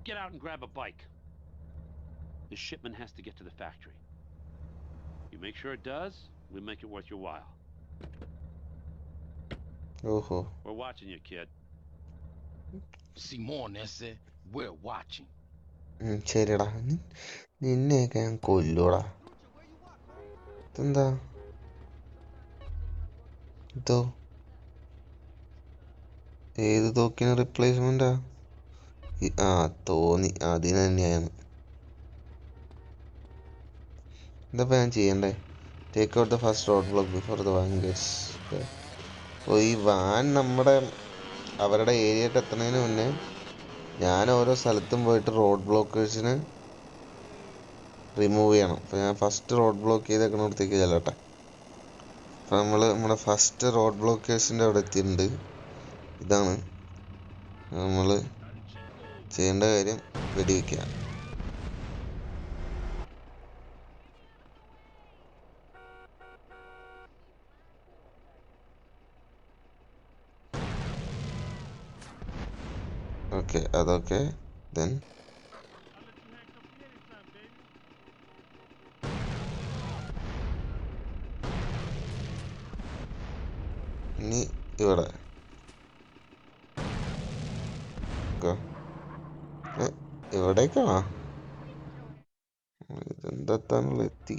Get out and grab a bike. The shipment has to get to the factory. You make sure it does, we make it worth your while. ഓഹോ We're watching you, kid. Simon said, we're watching. ശരിടാ നിന്നെയൊക്കെ ഞാൻ കൊല്ലൂടാ. ഇതെന്താ ഇതോ? ഏത് തോക്കിന് റിപ്ലേസ്മെന്റാ? തോന്നി അതിന് തന്നെയാണ്. എന്താ ഞാൻ ചെയ്യണ്ടേ? Take out the first road block before the van gets. അപ്പോൾ ഈ വാൻ നമ്മുടെ അവരുടെ ഏരിയയിട്ട് എത്തുന്നതിന് മുന്നേ ഞാൻ ഓരോ സ്ഥലത്തും പോയിട്ട് റോഡ് ബ്ലോക്കേഴ്സിന് റിമൂവ് ചെയ്യണം. അപ്പോൾ ഞാൻ ഫസ്റ്റ് റോഡ് ബ്ലോക്ക് ചെയ്തേക്കണോടത്തേക്ക് ചെല്ലട്ടെ. അപ്പോൾ നമ്മുടെ ഫസ്റ്റ് റോഡ് ബ്ലോക്കേഴ്സിൻ്റെ അവിടെ എത്തിയിട്ടുണ്ട്. ഇതാണ് നമ്മൾ ചെയ്യേണ്ട കാര്യം. വെടിവെക്കുക. ഓക്കെ, അതൊക്കെ ദെൻ ഇനി ഇവിടെ ഇവിടേക്കാണോ? ഇതെന്താന്നുള്ള എത്തി.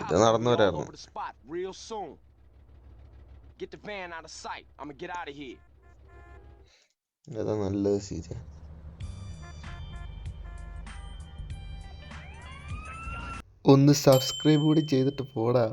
ഇത് നടന്നു വരായിരുന്നു. ഏതാ നല്ലത് ശരിയാ? ഒന്ന് സബ്സ്ക്രൈബ് കൂടി ചെയ്തിട്ട് പോടാ.